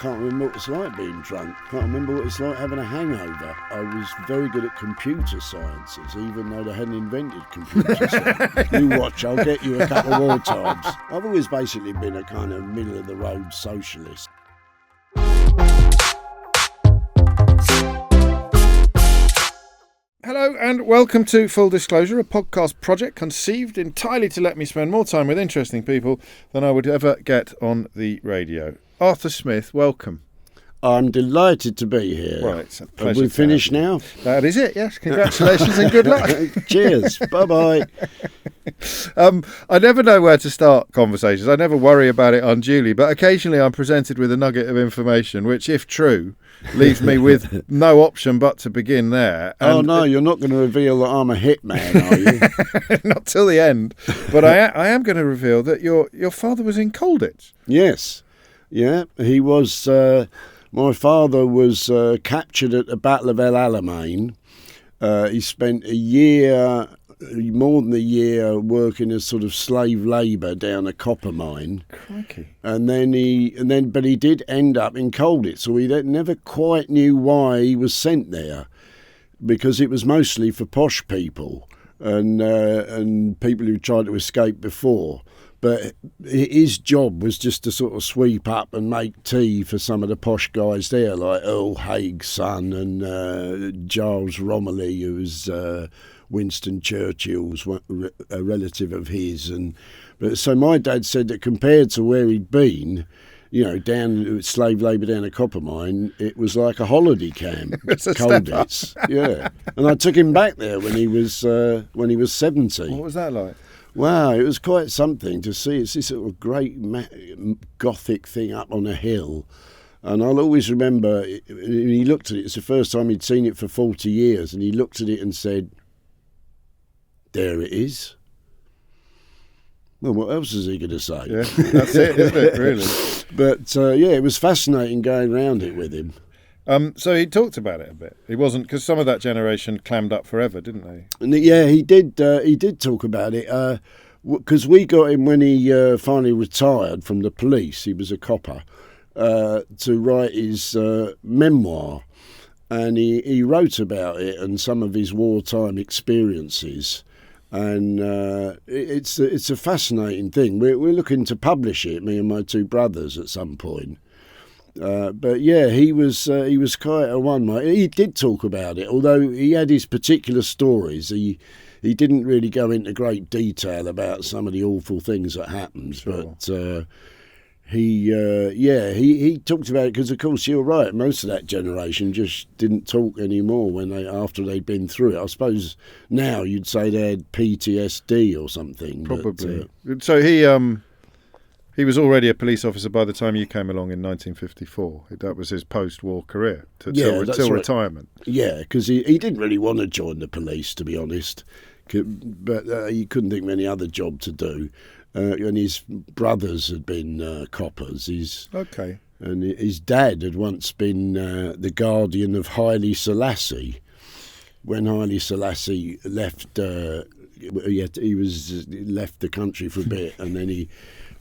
Can't remember what it's like being drunk. Can't remember what it's like having a hangover. I was very good at computer sciences, even though they hadn't invented computer science. You watch, I'll get you a couple more times. I've always basically been a kind of middle-of-the-road socialist. Hello and welcome to Full Disclosure, a podcast project conceived entirely to let me spend more time with interesting people than I would ever get on the radio. Arthur Smith, welcome. I'm delighted to be here. Well, it's a pleasure. Have we finished now? That is it, yes. Congratulations and good luck. Cheers. Bye-bye. I never know where to start conversations. I never worry about it unduly, but occasionally I'm presented with a nugget of information which, if true, leaves me with no option but to begin there. And no, you're not going to reveal that I'm a hitman, are you? Not till the end. But I am going to reveal that your father was in Colditz. Yes. Yeah, he was. My father was captured at the Battle of El Alamein. He spent more than a year, working as sort of slave labour down a copper mine. Crikey! But he did end up in Colditz, so he never quite knew why he was sent there, because it was mostly for posh people and people who tried to escape before. But his job was just to sort of sweep up and make tea for some of the posh guys there, like Earl Haig's son and Giles Romilly, who was Winston Churchill's a relative of his. So my dad said that compared to where he'd been, you know, down slave labour down a copper mine, it was like a holiday camp. Colditz, yeah. And I took him back there when he was 70. What was that like? Wow, it was quite something to see. It's this sort of great Gothic thing up on a hill. And I'll always remember, he looked at it, it's the first time he'd seen it for 40 years, and he looked at it and said, "There it is." Well, what else is he going to say? Yeah, that's it, isn't it, really? But, yeah, it was fascinating going round it with him. So he talked about it a bit. He wasn't, because some of that generation clammed up forever, didn't they? And yeah, he did talk about it, because we got him when he finally retired from the police. He was a copper, to write his memoir, and he wrote about it and some of his wartime experiences. And it's a fascinating thing. We're looking to publish it, me and my two brothers, at some point. But yeah, he was quite a one. He did talk about it, although he had his particular stories. He didn't really go into great detail about some of the awful things that happened. Sure. But he talked about it because, of course, you're right. Most of that generation just didn't talk anymore after they'd been through it. I suppose now you'd say they had PTSD or something. Probably. So he was already a police officer by the time you came along in 1954. That was his post-war career till retirement. Yeah, because he didn't really want to join the police, to be honest, but he couldn't think of any other job to do. And his brothers had been coppers. And his dad had once been the guardian of Haile Selassie. When Haile Selassie left, he was left the country for a bit, and then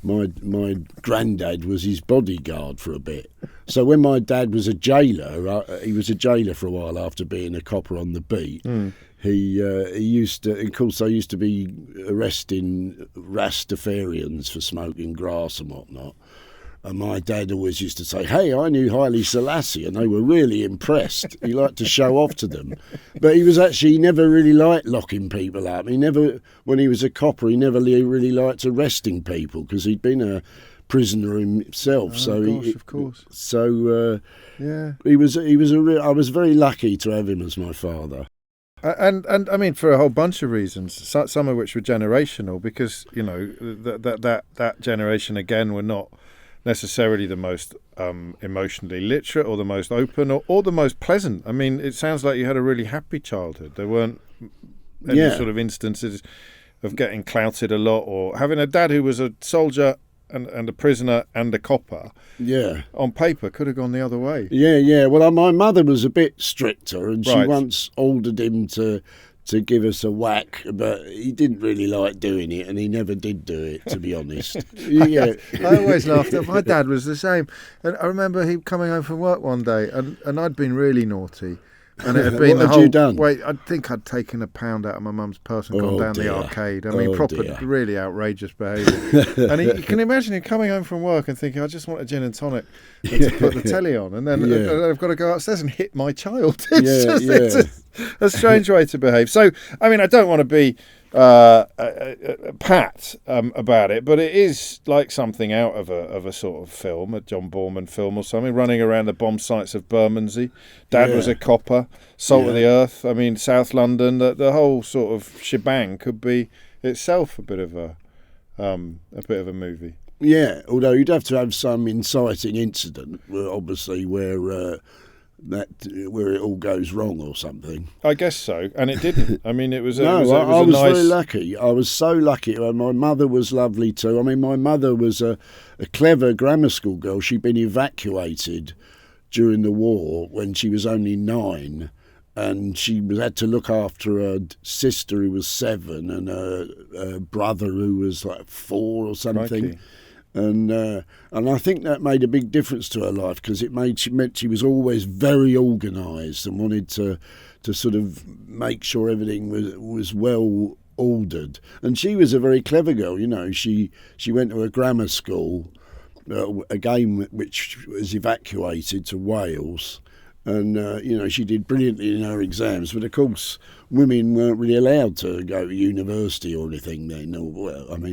my granddad was his bodyguard for a bit. So when my dad was a jailer, he was a jailer for a while after being a copper on the beat. He used to, of course, I used to be arresting Rastafarians for smoking grass and whatnot. And my dad always used to say, "Hey, I knew Haile Selassie," and they were really impressed. He liked to show off to them. But he never really liked locking people up. When he was a copper, he never really liked arresting people because he'd been a prisoner himself. Of course. So yeah, I was very lucky to have him as my father. And I mean, for a whole bunch of reasons, some of which were generational, because, you know, that generation again were not necessarily the most emotionally literate or the most open or the most pleasant. I mean, it sounds like you had a really happy childhood. There weren't any sort of instances of getting clouted a lot, or having a dad who was a soldier and a prisoner and a copper. Yeah. On paper, could have gone the other way. Yeah. Well, my mother was a bit stricter, and she once ordered him to to give us a whack, but he didn't really like doing it, and he never did do it, to be honest. Yeah. I always laughed at my dad was the same. And I remember he coming home from work one day, and I'd been really naughty. And it had been what had you done? Wait, I think I'd taken £1 out of my mum's purse and gone down the arcade. I mean, really outrageous behaviour. And you can imagine him coming home from work and thinking, I just want a gin and tonic and to put the telly on. And then I've got to go upstairs and hit my child. It's a strange way to behave. So, I mean, I don't want to be pat about it, but it is like something out of a sort of film, a John Borman film or something, running around the bomb sites of Bermondsey. Dad was a copper, salt of the earth. I mean, South London, the whole sort of shebang could be itself a bit of a movie. Yeah, although you'd have to have some inciting incident, obviously, where it all goes wrong or something. I guess so, and it didn't. I mean, it was. I was very lucky. I was so lucky. My mother was lovely too. I mean, my mother was a clever grammar school girl. She'd been evacuated during the war when she was only 9, and she had to look after her sister who was 7 and her brother who was like 4 or something. Crikey. And I think that made a big difference to her life, because it meant she was always very organised and wanted to sort of make sure everything was well ordered. And she was a very clever girl, you know. She went to a grammar school, again, which was evacuated to Wales. And, she did brilliantly in her exams. But, of course, women weren't really allowed to go to university or anything then.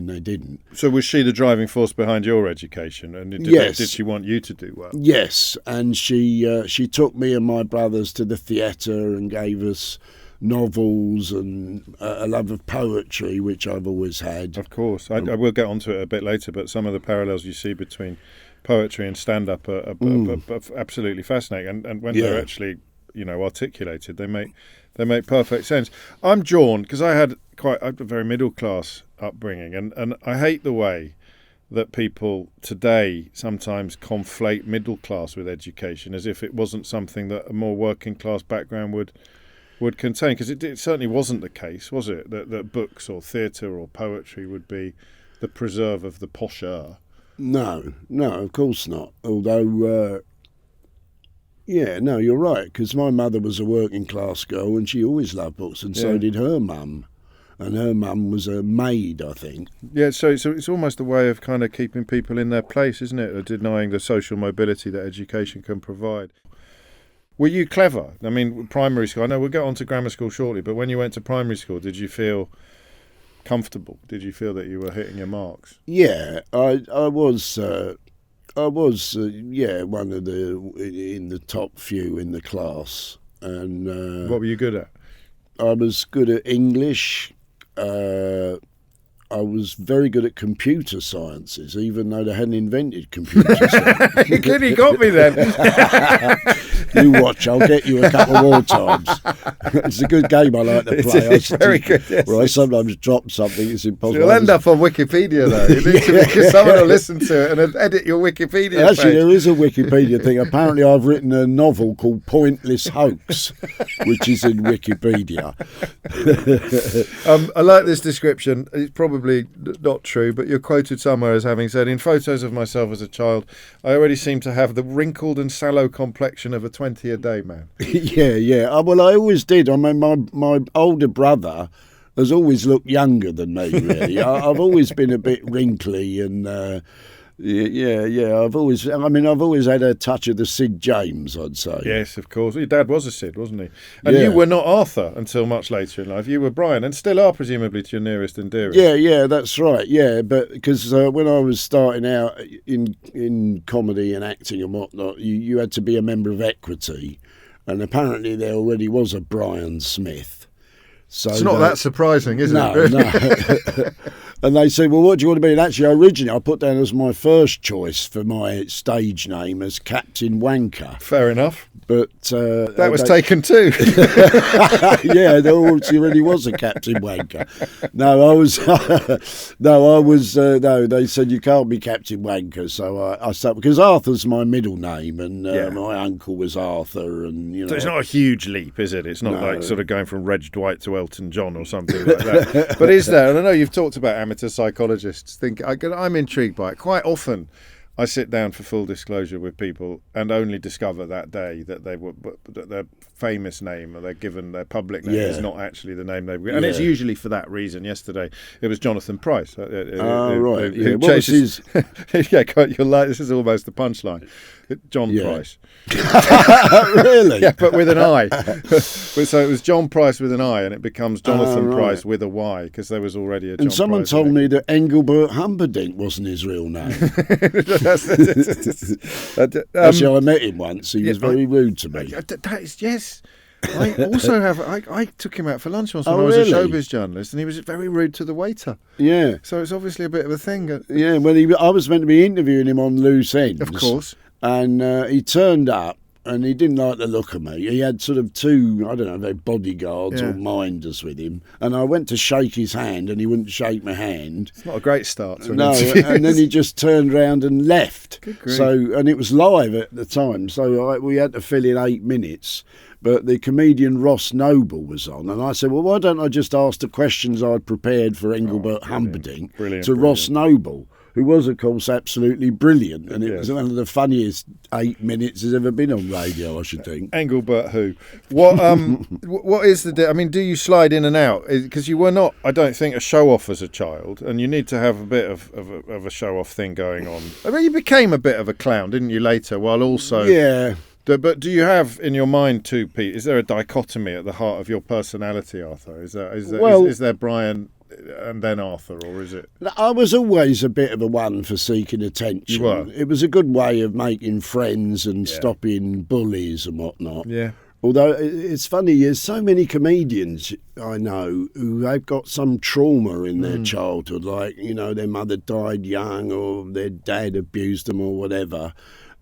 They didn't. So was she the driving force behind your education? And yes. Did she want you to do well? Yes. And she took me and my brothers to the theatre and gave us novels and a love of poetry, which I've always had. Of course. I will get onto it a bit later, but some of the parallels you see between poetry and stand-up are absolutely fascinating, and when they're actually articulated, they make perfect sense. I'm drawn because I had a very middle-class upbringing, and I hate the way that people today sometimes conflate middle class with education as if it wasn't something that a more working class background would contain, because it certainly wasn't the case, was it, that books or theatre or poetry would be the preserve of the posher. No, of course not. Although, you're right, because my mother was a working class girl and she always loved books, and so did her mum. And her mum was a maid, I think. Yeah, so it's almost a way of kind of keeping people in their place, isn't it? Or denying the social mobility that education can provide. Were you clever? I mean, primary school, I know we'll get on to grammar school shortly, but when you went to primary school, did you feel comfortable? Did you feel that you were hitting your marks? Yeah, I was one of in the top few in the class. And what were you good at? I was good at English. I was very good at computer sciences, even though they hadn't invented computer science. You clearly got me then. You watch, I'll get you a couple more times. It's a good game I like to play. It's very good, yes. Where I sometimes drop something, it's impossible. You'll end up on Wikipedia, though. Because someone will listen to it and edit your Wikipedia Actually, page. there is a Wikipedia thing. Apparently, I've written a novel called Pointless Hoax, which is in Wikipedia. I like this description. It's probably not true, but you're quoted somewhere as having said, "In photos of myself as a child, I already seem to have the wrinkled and sallow complexion of a 20-a-day man." Yeah. Well, I always did. I mean, my older brother has always looked younger than me, really. I've always been a bit wrinkly and... I've always had a touch of the Sid James, I'd say. Yes, of course. Your dad was a Sid, wasn't he? And you were not Arthur until much later in life. You were Brian, and still are, presumably, to your nearest and dearest. Yeah, that's right. Yeah, but because when I was starting out in comedy and acting and whatnot, you had to be a member of Equity, and apparently there already was a Brian Smith. So it's not that surprising, is it? No. And they said, well, what do you want to be? And actually, originally, I put down as my first choice for my stage name as Captain Wanker. Fair enough. But that was taken too. Yeah, there really was a Captain Wanker. No, they said you can't be Captain Wanker. So I started, because Arthur's my middle name, and my uncle was Arthur, and So it's not a huge leap, is it? It's not like sort of going from Reg Dwight to Elton John or something like that. But is there? And I know you've talked about amateur psychologists. I'm intrigued by it. Quite often, I sit down, for full disclosure, with people and only discover that day that that their famous name, or they're given their public name, is not actually the name they've given. And it's usually for that reason. Yesterday, it was Jonathan Pryce. Right. Who what was his... Yeah, you're like, this is almost the punchline. John Price. Really? Yeah, but with an I. So it was John Price with an I, and it becomes Jonathan Price with a Y, because there was already a John Price. And someone told me that Engelbert Humperdinck wasn't his real name. Actually, I met him once. He was very rude to me. Yes. I also have. I took him out for lunch once when I was a showbiz journalist, and he was very rude to the waiter. Yeah. So it's obviously a bit of a thing. Yeah. Well, I was meant to be interviewing him on Loose Ends. Of course. And he turned up, and he didn't like the look of me. He had sort of two, I don't know, they're bodyguards or minders with him. And I went to shake his hand, and he wouldn't shake my hand. It's not a great start to an No, interview. and then he just turned round and left. Good grief. And it was live at the time, so we had to fill in 8 minutes. But the comedian Ross Noble was on, and I said, well, why don't I just ask the questions I'd prepared for Engelbert Humperdinck to Ross Noble, who was, of course, absolutely brilliant. And it was one of the funniest 8 minutes there's ever been on radio, I should think. Engelbert who? What is the... I mean, do you slide in and out? Because you were not, I don't think, a show-off as a child, and you need to have a bit of a show-off thing going on. I mean, you became a bit of a clown, didn't you, later, while also... Yeah. But do you have in your mind too, Pete? Is there a dichotomy at the heart of your personality, Arthur? Is there Brian and then Arthur, or is it? I was always a bit of a one for seeking attention. You were. It was a good way of making friends and stopping bullies and whatnot. Yeah. Although it's funny, there's so many comedians I know who have got some trauma in their childhood, like, their mother died young, or their dad abused them, or whatever.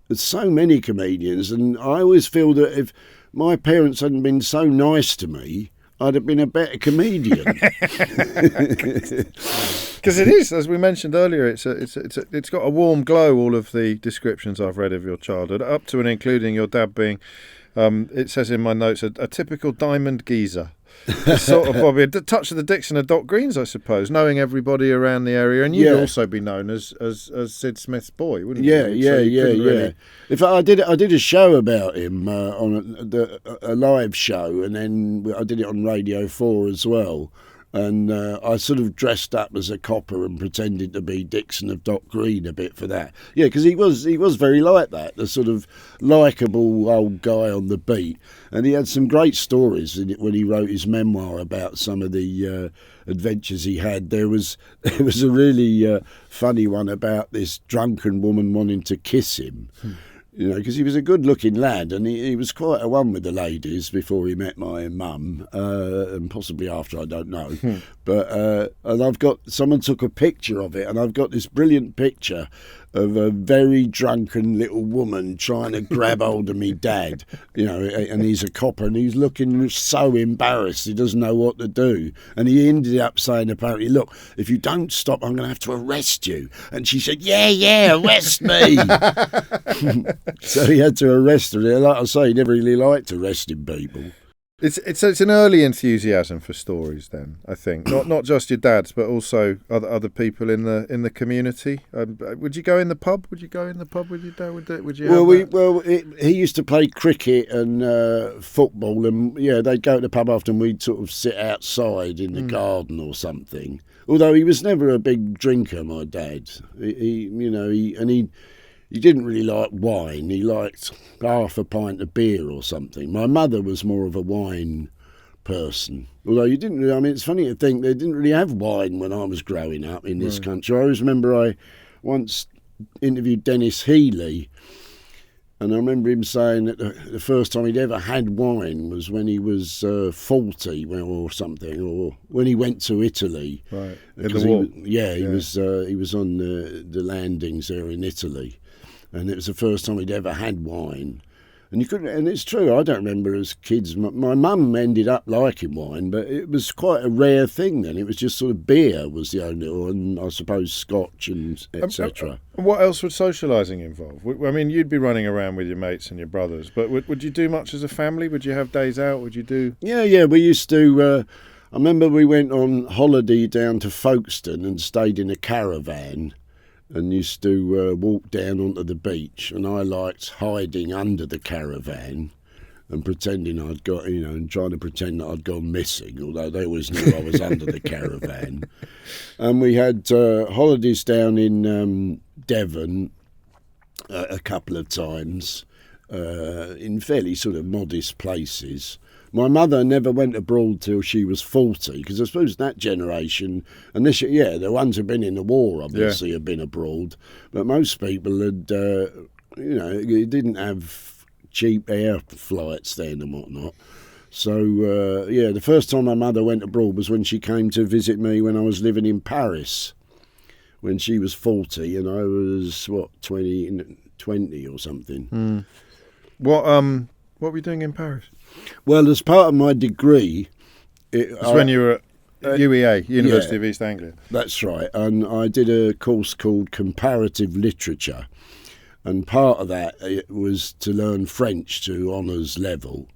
There's so many comedians, and I always feel that if my parents hadn't been so nice to me, I'd have been a better comedian. Because it is, as we mentioned earlier, it's got a warm glow. All of the descriptions I've read of your childhood, up to and including your dad being, it says in my notes, a typical diamond geezer. Sort of probably a touch of the Dixon of Doc Green's, I suppose, knowing everybody around the area, and you'd also be known as Sid Smith's boy, wouldn't you? Yeah. Really... In fact, I did a show about him on a live show, and then I did it on Radio 4 as well. And I sort of dressed up as a copper and pretended to be Dixon of Dock Green a bit for that. Yeah, because he was very like that, the sort of likeable old guy on the beat. And he had some great stories in it when he wrote his memoir about some of the adventures he had. There was a really funny one about this drunken woman wanting to kiss him. Because he was a good-looking lad, and he was quite a one with the ladies before he met my mum, and possibly after, I don't know. But and someone took a picture of it, and I've got this brilliant picture of a very drunken little woman trying to grab hold of me dad, and he's a copper, and he's looking so embarrassed, he doesn't know what to do. And he ended up saying, apparently, look, if you don't stop, I'm going to have to arrest you. And she said, yeah, arrest me. So he had to arrest her. Like I say, he never really liked arresting people. It's an early enthusiasm for stories, then, I think. Not just your dad's, but also other people in the community. Would you go in the pub? Would you go in the pub with your dad? Would you? He used to play cricket and football, and they'd go to the pub after, and we'd sort of sit outside in the garden or something. Although he was never a big drinker, my dad. He didn't really like wine. He liked half a pint of beer or something. My mother was more of a wine person. Although you didn't really, it's funny to think they didn't really have wine when I was growing up in this country. I always remember I once interviewed Dennis Healy, And I remember him saying that the first time he'd ever had wine was when he was 40 or something, or when he went to Italy. Right, in the war. He was on the landings there in Italy, and it was the first time he'd ever had wine. And you couldn't, and it's true. I don't remember as kids. My mum ended up liking wine, but it was quite a rare thing then. It was just sort of beer was the only, and I suppose scotch and etc. What else would socialising involve? I mean, you'd be running around with your mates and your brothers, but would you do much as a family? Would you have days out? Would you do? Yeah. We used to. I remember we went on holiday down to Folkestone and stayed in a caravan. And used to walk down onto the beach, and I liked hiding under the caravan and pretending I'd got, and trying to pretend that I'd gone missing, although they always knew I was under the caravan. And we had holidays down in Devon a couple of times in fairly sort of modest places. My mother never went abroad till she was 40, because I suppose that generation, and the ones who've been in the war obviously have been abroad, but most people had, didn't have cheap air flights then and whatnot. So, the first time my mother went abroad was when she came to visit me when I was living in Paris, when she was 40 and I was, 20 or something. Mm. What were you doing in Paris? Well, as part of my degree... It's when you were at UEA, University of East Anglia. That's right. And I did a course called Comparative Literature. And part of that was to learn French to honours level.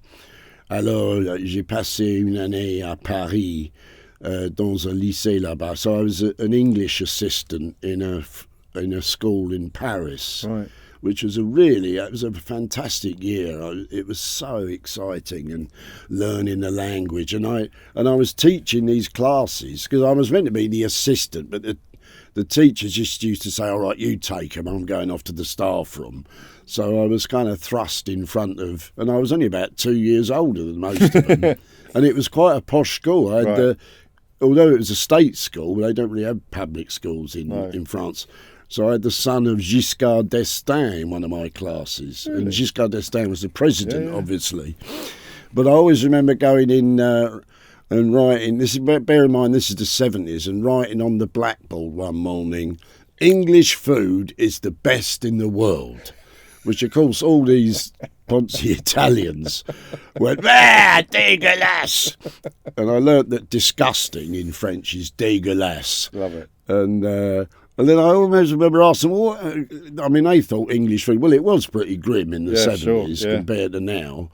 Alors, j'ai passé une année à Paris dans un lycée là-bas. So I was an English assistant in a school in Paris. Right. Which was a fantastic year. It was so exciting and learning the language. And I was teaching these classes because I was meant to be the assistant, but the teachers just used to say, all right, you take them, I'm going off to the staff room. So I was kind of thrust in front of, and I was only about 2 years older than most of them. And it was quite a posh school. I had, although it was a state school, they don't really have public schools in France. So I had the son of Giscard d'Estaing in one of my classes. Really? And Giscard d'Estaing was the president, obviously. But I always remember going in and writing, bear in mind this is the 70s, and writing on the blackboard one morning, English food is the best in the world. Which, of course, all these Ponzi Italians went, dégueulasse! And I learnt that disgusting in French is dégueulasse. Love it. And then I always remember asking them, they thought English food, well, it was pretty grim in the 70s compared to now.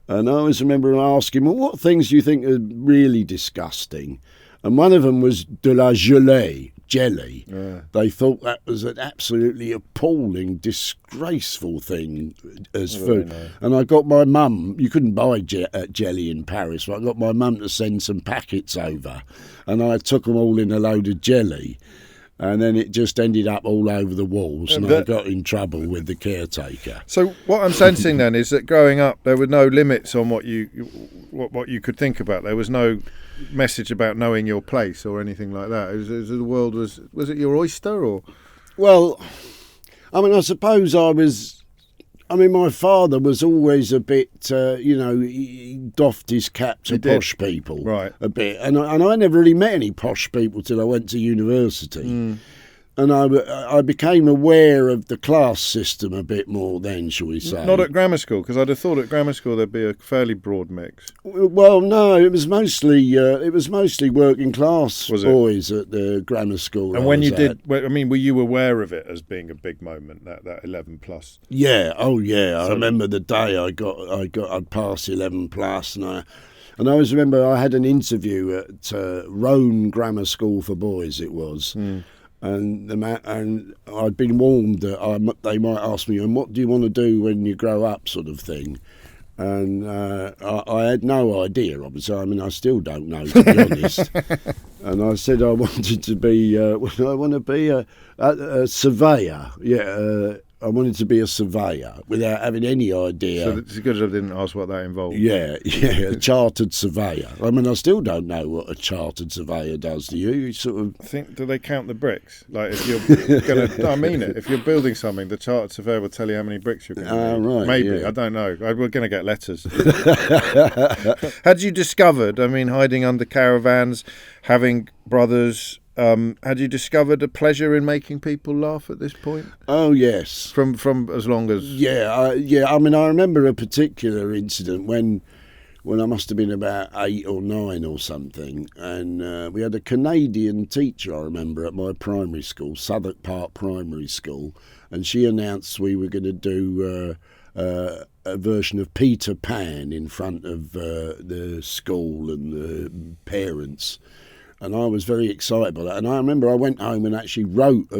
And I always remember asking, what things do you think are really disgusting? And one of them was de la gelée, jelly. Yeah. They thought that was an absolutely appalling, disgraceful thing as food. Nice. And I got my mum, you couldn't buy jelly in Paris, but I got my mum to send some packets over. And I took them all in a load of jelly. And then it just ended up all over the walls, and I got in trouble with the caretaker. So what I'm sensing then is that growing up, there were no limits on what you could think about. There was no message about knowing your place or anything like that. The world was it your oyster or? Well, I suppose my father was always a bit, he doffed his cap to posh people a bit. And I never really met any posh people till I went to university. Mm. And I became aware of the class system a bit more then, shall we say. Not at grammar school, because I'd have thought at grammar school there'd be a fairly broad mix. Well, no, it was mostly working class boys at the grammar school. And when you did, were you aware of it as being a big moment, that 11 plus? Yeah, I remember the day I'd passed 11 plus, and I always remember I had an interview at Rhone Grammar School for Boys. It was. Mm. And I'd been warned that they might ask me, and what do you want to do when you grow up, sort of thing. And I had no idea, obviously. I still don't know, to be honest. And I said I wanted to be, I want to be a surveyor. Yeah, I wanted to be a surveyor without having any idea. So it's good I didn't ask what that involved. Yeah, a chartered surveyor. I mean, I still don't know what a chartered surveyor does. Do you? You sort of do they count the bricks? Like if you're going to, I mean it. If you're building something, the chartered surveyor will tell you how many bricks you're going to need. Right, maybe yeah. I don't know. We're going to get letters. Had you discovered? I mean, hiding under caravans, having brothers. Had you discovered a pleasure in making people laugh at this point? Oh yes, from as long as yeah. I mean, I remember a particular incident when I must have been about 8 or 9 or something, and we had a Canadian teacher. I remember at my primary school, Southwark Park Primary School, and she announced we were going to do a version of Peter Pan in front of the school and the parents. And I was very excited by that. And I remember I went home and actually wrote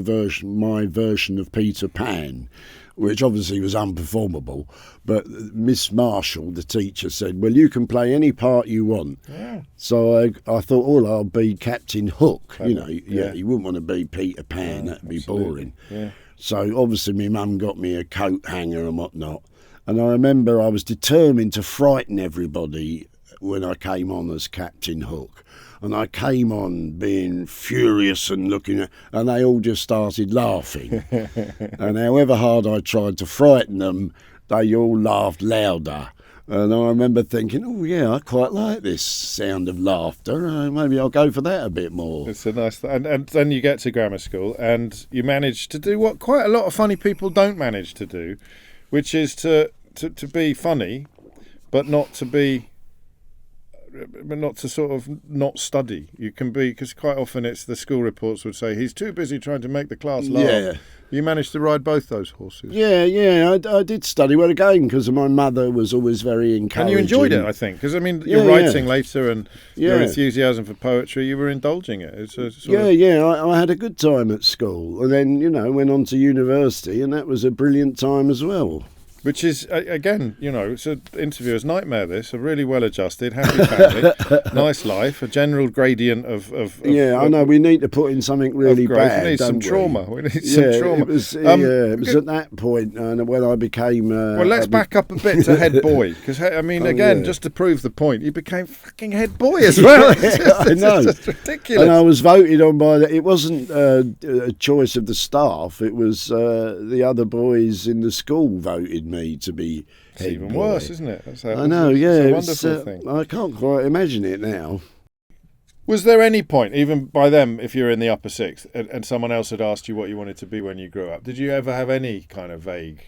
my version of Peter Pan, which obviously was unperformable. But Miss Marshall, the teacher, said, well, you can play any part you want. Yeah. So I thought, I'll be Captain Hook. You wouldn't want to be Peter Pan. That'd be boring. Yeah. So obviously my mum got me a coat hanger and whatnot. And I remember I was determined to frighten everybody when I came on as Captain Hook. And I came on being furious and and they all just started laughing. And however hard I tried to frighten them, they all laughed louder. And I remember thinking, I quite like this sound of laughter. Maybe I'll go for that a bit more. It's a nice thing. And then you get to grammar school and you manage to do what quite a lot of funny people don't manage to do, which is to be funny, but not to sort of not study. You can be, because quite often it's the school reports would say he's too busy trying to make the class laugh. Yeah. You managed to ride both those horses. Yeah, I did study. Well, again, because my mother was always very encouraging. And you enjoyed it, I think, because I mean, you're writing later and your enthusiasm for poetry, you were indulging it. It's I had a good time at school, and then went on to university, and that was a brilliant time as well. Which is, again, it's an interviewer's nightmare, this. A really well-adjusted, happy family, nice life, a general gradient of I know. We need to put in something really bad, We need some trauma. We need some trauma. It was at that point when I became... well, let's back up a bit to head boy. Because, just to prove the point, you became fucking head boy as well. I know. It's just ridiculous. And I was voted on by... It wasn't a choice of the staff. It was the other boys in the school voted me to be head even boy. Worse, isn't it? I know, yeah. It's a wonderful thing. I can't quite imagine it now. Was there any point, even by them, if you're in the upper sixth, and someone else had asked you what you wanted to be when you grew up, did you ever have any kind of vague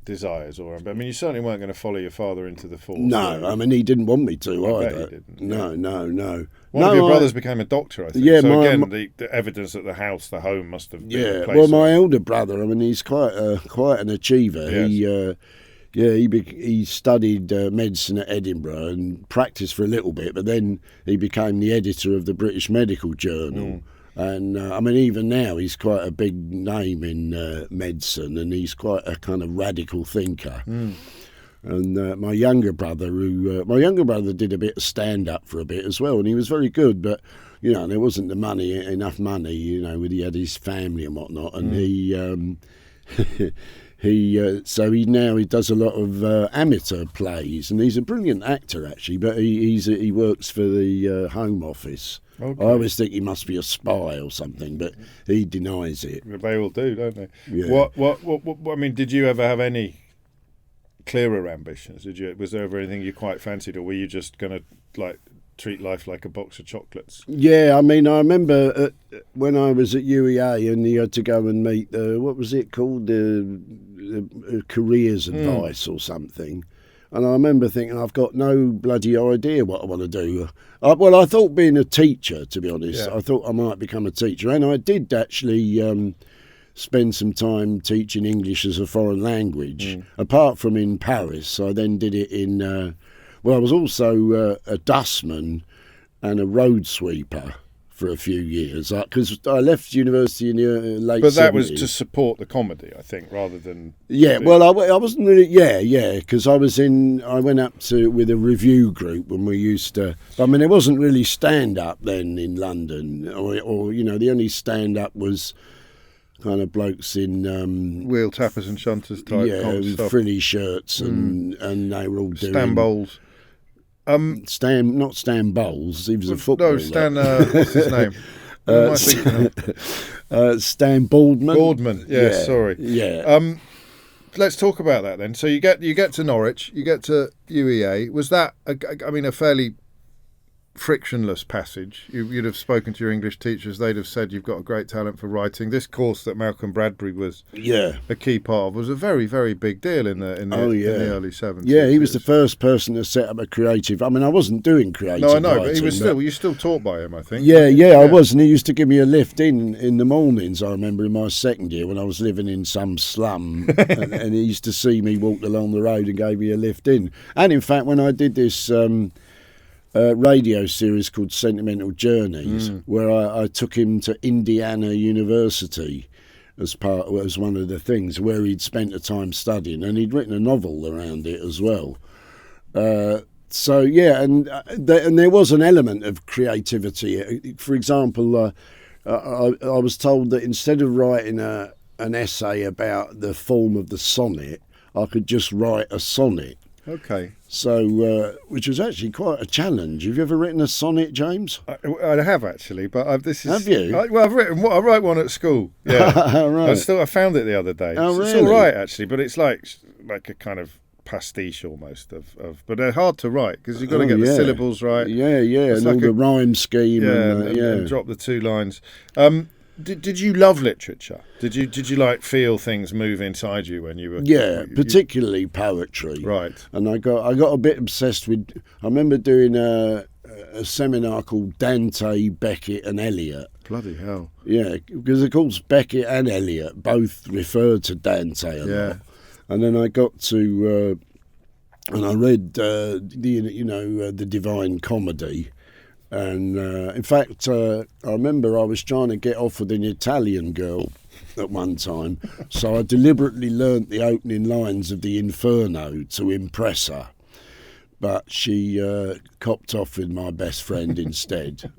desires? Or, I mean, you certainly weren't going to follow your father into the force. No, I mean, he didn't want me to I either. bet he didn't. No. One of your brothers became a doctor, I think. Yeah, so again, the evidence that the home must have been a place. Well, my elder brother, I mean, he's quite an achiever. Yes. He studied medicine at Edinburgh and practiced for a little bit, but then he became the editor of the British Medical Journal. And I mean, even now he's quite a big name in medicine, and he's quite a kind of radical thinker. And my younger brother did a bit of stand-up for a bit as well, and he was very good, but there wasn't enough money, he had his family and whatnot, and he does a lot of amateur plays, and he's a brilliant actor actually, but he works for the Home Office. Okay. I always think he must be a spy or something, but he denies it. They all do, don't they? Yeah. What I mean, did you ever have any clearer ambitions? Was there ever anything you quite fancied, or were you just going to treat life like a box of chocolates? Yeah, I mean, I remember when I was at UEA and you had to go and meet what was it called, the careers advice or something. And I remember thinking, I've got no bloody idea what I want to do. I thought being a teacher, to be honest. Yeah. I thought I might become a teacher. And I did actually spend some time teaching English as a foreign language, apart from in Paris. I then did it in... I was also a dustman and a road sweeper for a few years, because I left university in the late 70s. But that was to support the comedy, I think, rather than... Yeah, well, I wasn't really... Yeah, because I went up with a review group when we used to... I mean, it wasn't really stand-up then in London, or the only stand-up was... kind of blokes in wheel tappers and shunters type stuff. frilly shirts, and they were all doing Stan Bowles. Not Stan Bowles. He was a footballer. No, Stan. What's his name? Who am I thinking of? Stan Baldwin. Boardman. Yeah, sorry. Yeah. Let's talk about that then. So you get to Norwich, you get to UEA. Was that a fairly frictionless passage? You'd have spoken to your English teachers; they'd have said you've got a great talent for writing. This course that Malcolm Bradbury was a key part of was a very, very big deal in the early 70s. Yeah, he was the first person to set up a creative. I mean, I wasn't doing creative. No, I know, writing, but he was still. You still taught by him, I think. Yeah, I was, and he used to give me a lift in the mornings. I remember in my second year when I was living in some slum, and he used to see me walk along the road and gave me a lift in. And in fact, when I did this radio series called Sentimental Journeys, where I took him to Indiana University as one of the things, where he'd spent the time studying, and he'd written a novel around it as well. So yeah, and there was an element of creativity. For example, I was told that instead of writing an essay about the form of the sonnet, I could just write a sonnet. Okay. So, which was actually quite a challenge. Have you ever written a sonnet, James? I have actually, but Have you? I write one at school. Yeah, right. I found it the other day. Oh, really? It's all right actually, but it's like a kind of pastiche almost of. But they're hard to write because you've got to get the syllables right. Yeah, and all the rhyme scheme. And drop the two lines. Did you love literature? Did you like feel things move inside you when you were? Yeah, particularly poetry. Right. And I got a bit obsessed with. I remember doing a seminar called Dante, Beckett, and Eliot. Bloody hell. Yeah, because of course Beckett and Eliot both referred to Dante a lot. And then I got to and I read the Divine Comedy. And in fact, I remember I was trying to get off with an Italian girl at one time, so I deliberately learnt the opening lines of the Inferno to impress her. But she copped off with my best friend instead.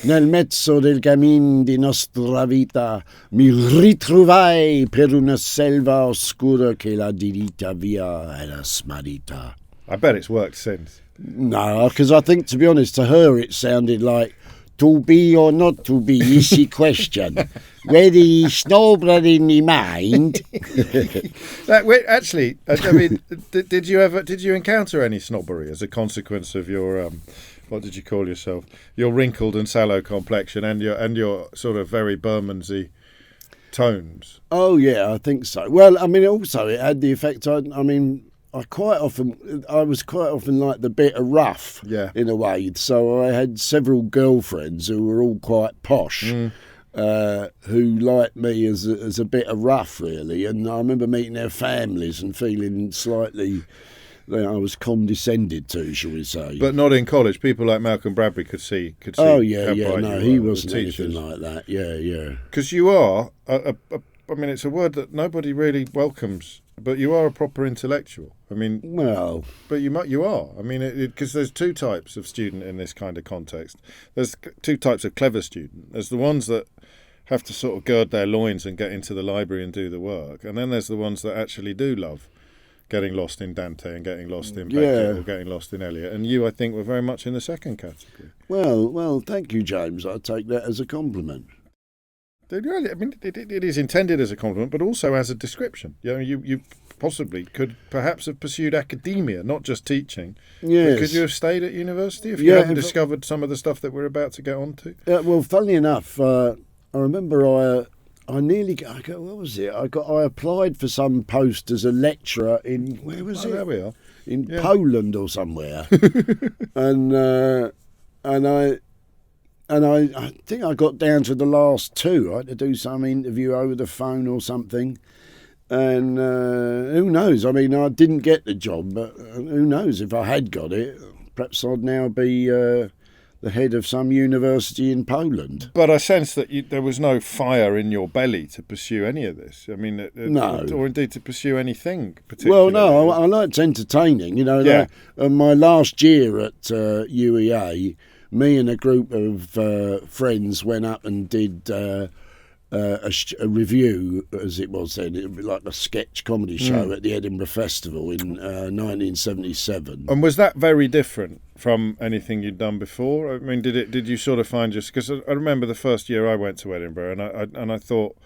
Nel mezzo del cammin di nostra vita mi ritrovai per una selva oscura che la dirita via era smarrita. I bet it's worked since. No, because I think, to be honest, to her it sounded like to be or not to be is the question. Whether he's snowblood in my mind. Actually, I mean, did you encounter any snobbery as a consequence of your what did you call yourself? Your wrinkled and sallow complexion and your sort of very Bermondsey tones? Oh yeah, I think so. Well, I mean, also it had the effect. I was quite often like the bit of rough, in a way. So I had several girlfriends who were all quite posh, who liked me as a bit of rough, really. And I remember meeting their families and feeling slightly that I was condescended to, shall we say. But not in college. People like Malcolm Bradbury could see. Oh yeah. No, he wasn't anything like that. Yeah. Because you are. I mean, it's a word that nobody really welcomes. But you are a proper intellectual. I mean, well, but you are. I mean, because there's two types of student in this kind of context. There's two types of clever student. There's the ones that have to sort of gird their loins and get into the library and do the work, and then there's the ones that actually do love getting lost in Dante and getting lost in Beckett or getting lost in Eliot. And you, I think, were very much in the second category. Well, thank you, James. I take that as a compliment. I mean, it is intended as a compliment, but also as a description. You possibly could perhaps have pursued academia, not just teaching. Yes. Could you have stayed at university if you hadn't discovered some of the stuff that we're about to get on to? Well, funnily enough, I remember I nearly got, what was it? I applied for some post as a lecturer in, where was it? There we are. In Poland or somewhere. And I think I got down to the last two. I had to do some interview over the phone or something. And who knows? I mean, I didn't get the job, but who knows if I had got it? Perhaps I'd now be the head of some university in Poland. But I sense that there was no fire in your belly to pursue any of this. I mean, no. Or indeed to pursue anything particularly. Well, no, I liked entertaining. My last year at UEA, me and a group of friends went up and did a review, as it was then. It was like a sketch comedy show at the Edinburgh Festival in 1977. And was that very different from anything you'd done before? I mean, did you sort of find just, because I remember the first year I went to Edinburgh, and I thought,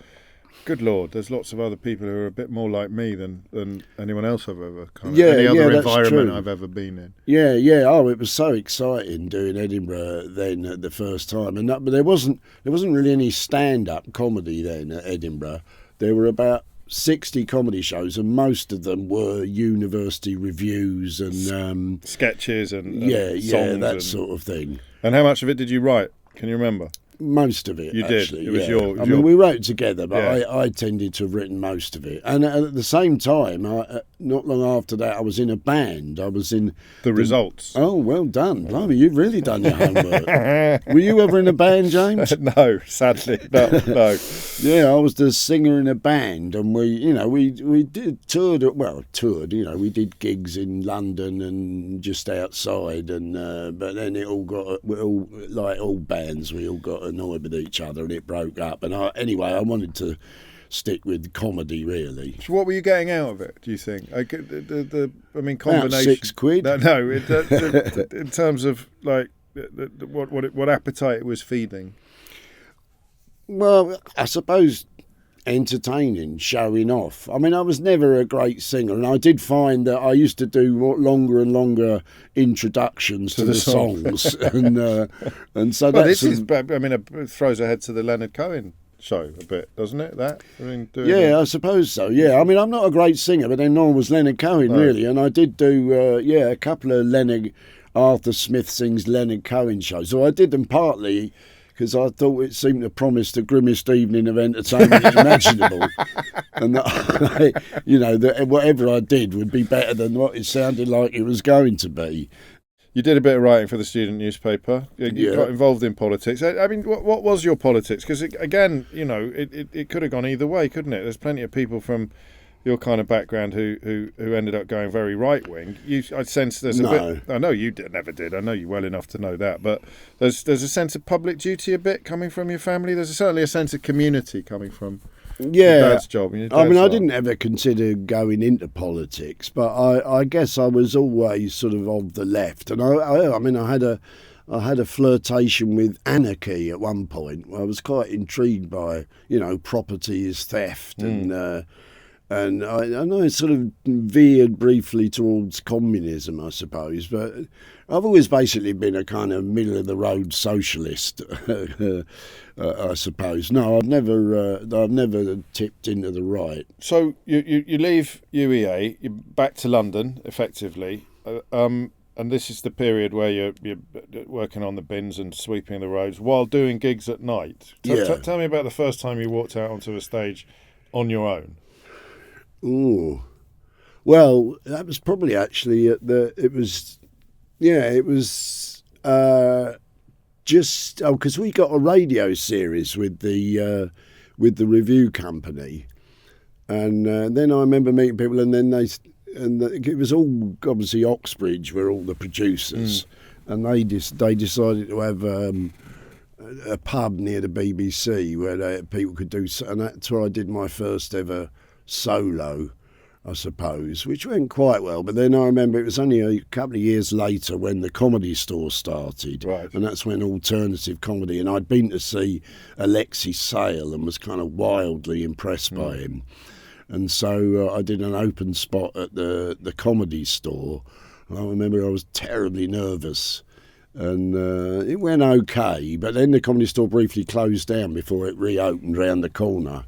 good Lord, there's lots of other people who are a bit more like me than anyone else I've ever any other environment I've ever been in. Yeah. Oh, it was so exciting doing Edinburgh then at the first time, but there wasn't really any stand-up comedy then at Edinburgh. There were about 60 comedy shows, and most of them were university reviews and sketches and songs that sort of thing. And how much of it did you write? Can you remember? Most of it, you actually. Did. It was I mean, we wrote together, but I tended to have written most of it. And at the same time, not long after that, I was in a band. I was in The Results. Oh, well done, blimey! You've really done your homework. Were you ever in a band, James? No, sadly, no. Yeah, I was the singer in a band, and we toured. We did gigs in London and just outside, and but then it all got like all bands, we all got annoyed with each other and it broke up. And I wanted to stick with comedy, really. So what were you getting out of it, do you think? Combination. About £6. No, in terms of like what appetite it was feeding. Well, I suppose entertaining, showing off. I mean, I was never a great singer, and I did find that I used to do longer and longer introductions to the songs, and so that's. It throws ahead to the Leonard Cohen show a bit, doesn't it? I suppose so. Yeah, I mean, I'm not a great singer, but then nor was Leonard Cohen really, and I did do a couple of Arthur Smith Sings Leonard Cohen shows. So I did them partly because I thought it seemed to promise the grimmest evening of entertainment imaginable, and that whatever I did would be better than what it sounded like it was going to be. You did a bit of writing for the student newspaper. You got involved in politics. I mean, what was your politics? Because it could have gone either way, couldn't it? There's plenty of people from your kind of background who ended up going very right wing. I sense there's a bit. I know you never did. I know you well enough to know that. But there's a sense of public duty a bit coming from your family. There's certainly a sense of community coming from your dad's job. I didn't ever consider going into politics, but I guess I was always sort of the left, and I had a flirtation with anarchy at one point. I was quite intrigued by property is theft and I sort of veered briefly towards communism, I suppose. But I've always basically been a kind of middle-of-the-road socialist, I suppose. No, I've never tipped into the right. So you leave UEA, you're back to London, effectively, and this is the period where you're working on the bins and sweeping the roads while doing gigs at night. Tell me about the first time you walked out onto a stage on your own. Ooh, well, that was probably actually because we got a radio series with the review company, and then I remember meeting people, and then it was all obviously Oxbridge were all the producers, and they decided to have a pub near the BBC where people could do, and that's where I did my first ever solo, I suppose, which went quite well. But then I remember it was only a couple of years later when the Comedy Store started, right. And that's when alternative comedy, and I'd been to see Alexis Sale and was kind of wildly impressed by him, and so I did an open spot at the Comedy Store. I remember I was terribly nervous, and it went okay, but then the Comedy Store briefly closed down before it reopened round the corner.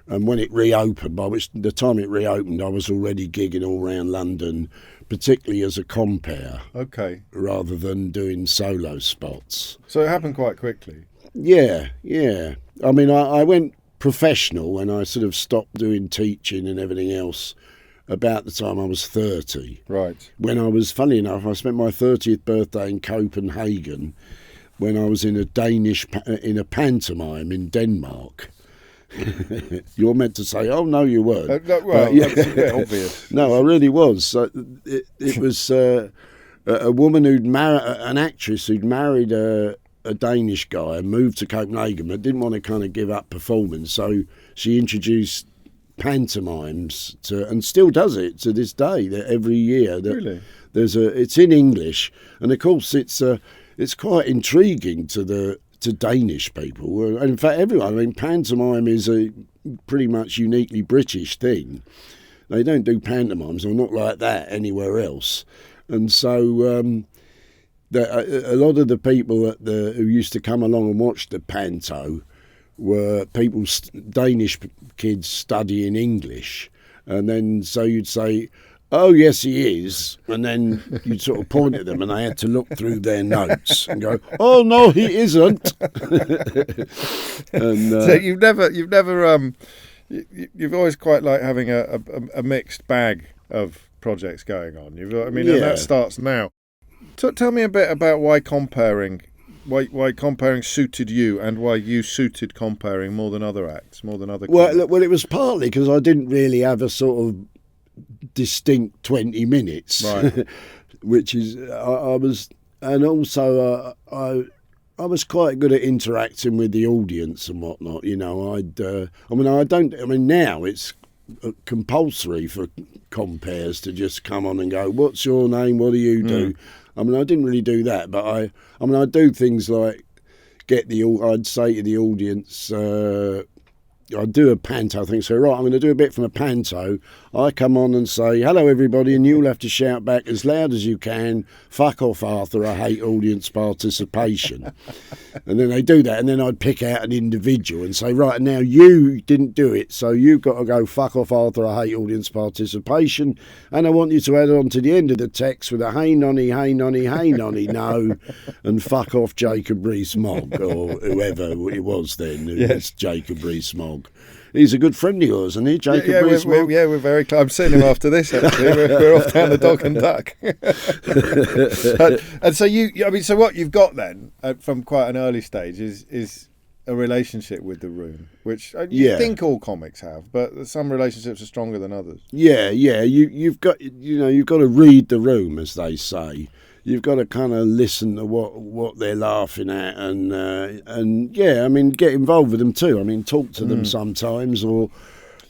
And when it reopened, the time it reopened, I was already gigging all around London, particularly as a compere. Okay. Rather than doing solo spots. So it happened quite quickly. Yeah. I mean, I went professional and I sort of stopped doing teaching and everything else about the time I was 30. Right. When I was, funny enough, I spent my 30th birthday in Copenhagen when I was in a pantomime in Denmark. You're meant to say, "Oh no, you weren't." That's a bit obvious. No, I really was. So it was a woman an actress who'd married a a Danish guy and moved to Copenhagen, but didn't want to kind of give up performance. So she introduced pantomimes and still does it to this day. That every year, really, it's in English, and of course it's quite intriguing to Danish people. And in fact, everyone. I mean, pantomime is a pretty much uniquely British thing. They don't do pantomimes, or not like that anywhere else. And so a lot of the people who used to come along and watch the panto were Danish kids studying English. And then so you'd say, "Oh, yes, he is." And then you'd sort of point at them and they had to look through their notes and go, "Oh, no, he isn't." And, so you've always quite liked having a mixed bag of projects going on. And that starts now. Tell me a bit about why comparing suited you, and why you suited comparing more than other acts, more than other. Well, it was partly because I didn't really have a sort of distinct 20 minutes, right? Which is I was, and also I was quite good at interacting with the audience and whatnot. Now it's compulsory for compares to just come on and go, "What's your name? What do you do?" I didn't really do that, but I do things like I'd say to the audience, I'd do a panto thing. So, right, I'm going to do a bit from a panto. I come on and say, "Hello, everybody," and you'll have to shout back as loud as you can, "Fuck off, Arthur, I hate audience participation." And then they do that, and then I'd pick out an individual and say, "Right, now you didn't do it, so you've got to go, 'Fuck off, Arthur, I hate audience participation.' And I want you to add on to the end of the text with a 'Hey nonny, hey nonny, hey nonny, no,' and 'Fuck off, Jacob Rees-Mogg,' or whoever it was then. It was Jacob Rees-Mogg. He's a good friend of yours, isn't he, Jacob Rees-Mogg? We're very close. I'm seeing him after this, actually. We're off down the Dog and Duck. and so what you've got then, from quite an early stage, is a relationship with the room, which you think all comics have, but some relationships are stronger than others. Yeah. You've got to read the room, as they say. You've got to kind of listen to what they're laughing at, and get involved with them too. Talk to them sometimes, or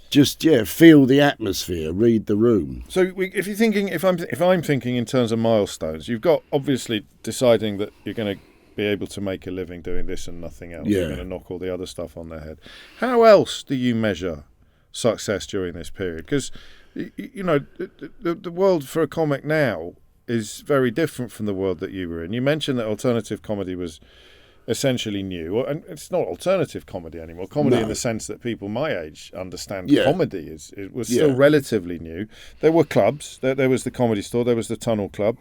just feel the atmosphere, read the room. So if I'm thinking in terms of milestones, you've got obviously deciding that you're going to be able to make a living doing this and nothing else. Yeah. You're going to knock all the other stuff on their head. How else do you measure success during this period? Because the world for a comic now is very different from the world that you were in. You mentioned that alternative comedy was essentially new, and it's not alternative comedy anymore. Comedy in the sense that people my age understand comedy was still relatively new. There were clubs. There was the Comedy Store. There was the Tunnel Club.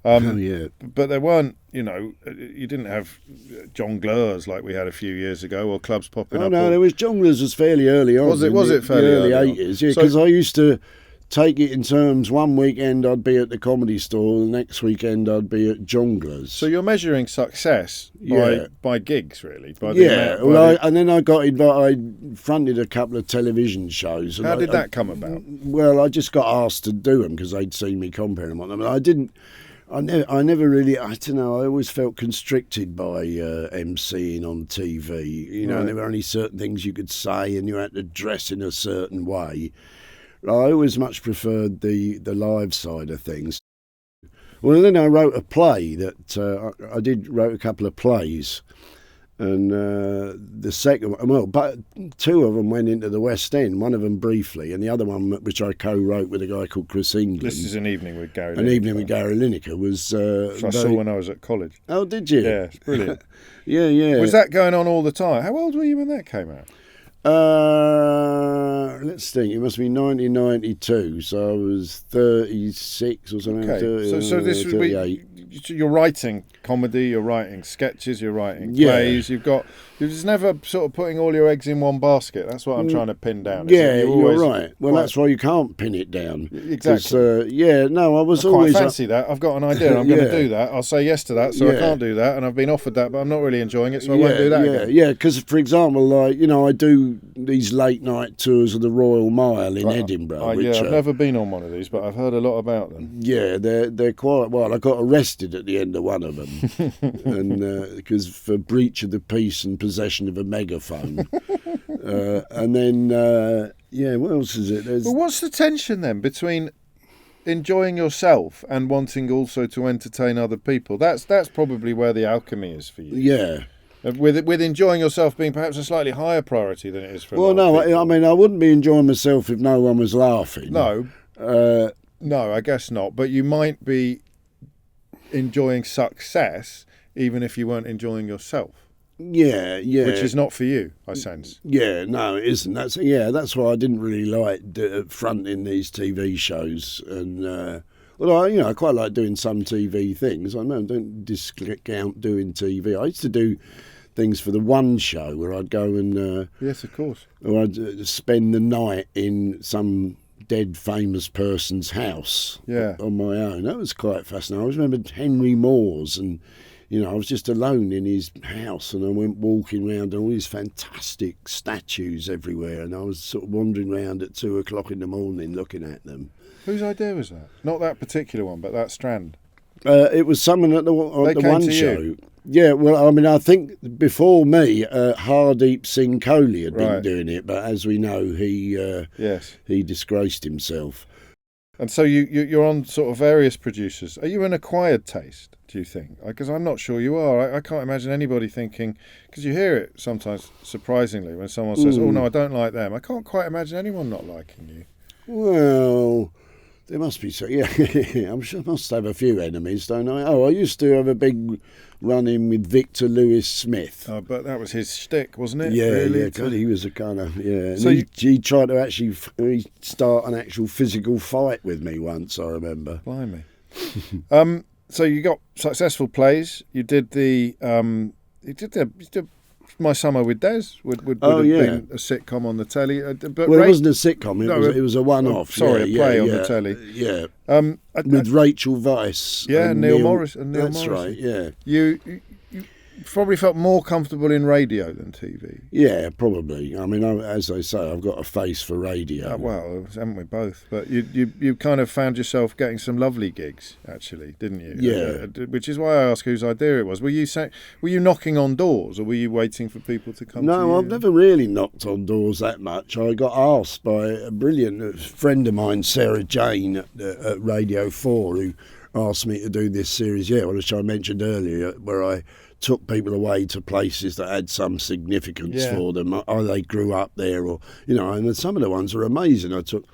But there weren't, you didn't have jongleurs like we had a few years ago, or clubs popping up. No, there was jongleurs was fairly early on. Was it fairly early 80s? Yeah, because I used to take it in terms, one weekend I'd be at the Comedy Store, the next weekend I'd be at jongleurs. So you're measuring success by gigs, really? And then I got invited, I fronted a couple of television shows. How did that come about? Well, I just got asked to do them because they'd seen me comparing them on them. I never really, I don't know, I always felt constricted by MCing on TV. Right. There were only certain things you could say and you had to dress in a certain way. I always much preferred the live side of things. Well, then I wrote a play that wrote a couple of plays, and the second one, but two of them went into the West End. One of them briefly, and the other one, which I co-wrote with a guy called Chris England. This is An Evening with Gary Lineker. An Evening with Gary Lineker was. I saw when I was at college. Oh, did you? Yeah, it's brilliant. Yeah. Was that going on all the time? How old were you when that came out? Let's think. It must be 1992, so I was 36 or something. Okay, so this would be. You're writing comedy, you're writing sketches, you're writing plays. You're just never sort of putting all your eggs in one basket. That's what I'm trying to pin down. You're right. Well, that's why you can't pin it down. Exactly. I was always. I fancy that. I've got an idea. I'm going to do that. I'll say yes to that, so I can't do that, and I've been offered that, but I'm not really enjoying it, so I won't do that again. Yeah, because for example, I do do these late night tours of the Royal Mile in Edinburgh. I've never been on one of these, but I've heard a lot about them. Yeah, they're quite well. I got arrested at the end of one of them, and because for breach of the peace and possession of a megaphone, and then what else is it? Well, what's the tension then between enjoying yourself and wanting also to entertain other people? That's probably where the alchemy is for you. Yeah. With enjoying yourself being perhaps a slightly higher priority than it is for. Well, no, I mean I wouldn't be enjoying myself if no one was laughing. No, I guess not. But you might be enjoying success even if you weren't enjoying yourself. Yeah. Which is not for you, I sense. Yeah, no, it isn't. That's why I didn't really like fronting these TV shows, and I quite like doing some TV things. I don't discount doing TV. I used to do things for the One Show where I'd go and yes, of course, or I'd spend the night in some dead famous person's house on my own. That was quite fascinating. I remember Henry Moore's, and I was just alone in his house, and I went walking around all these fantastic statues everywhere, and I was sort of wandering around at 2:00 in the morning looking at them. Whose idea was that? Not that particular one, but that strand. It was someone at the One Show. You. Yeah, well, I mean, I think before me, Hardeep Singh Kohli had been doing it, but as we know, he disgraced himself. And so you're on sort of various producers. Are you an acquired taste, do you think? Because I'm not sure you are. I can't imagine anybody thinking, because you hear it sometimes surprisingly when someone says, oh no, I don't like them. I can't quite imagine anyone not liking you. Well, there must be so. Yeah, I'm sure I must have a few enemies, don't I? Oh, I used to have a big run-in with Victor Lewis Smith. Oh, but that was his shtick, wasn't it? Yeah, really? yeah. God, he was a kind of So he tried to actually start an actual physical fight with me once. I remember. Blimey. So you got successful plays. You did the you did My Summer with Des would have been a sitcom on the telly. But it wasn't a sitcom. It was a one-off. A play on the telly. Yeah. With Rachel Weisz. Yeah, and Neil Morris. That's right. Yeah. You probably felt more comfortable in radio than TV. Yeah, probably. I mean, as I say, I've got a face for radio. Well, haven't we both? But you kind of found yourself getting some lovely gigs, actually, didn't you? Yeah. Which is why I asked whose idea it was. Were you knocking on doors, or were you waiting for people to come to you? No, I've never really knocked on doors that much. I got asked by a brilliant friend of mine, Sarah Jane, at Radio 4, who asked me to do this series, which I mentioned earlier, where I took people away to places that had some significance for them. Either they grew up there or, and some of the ones are amazing. I took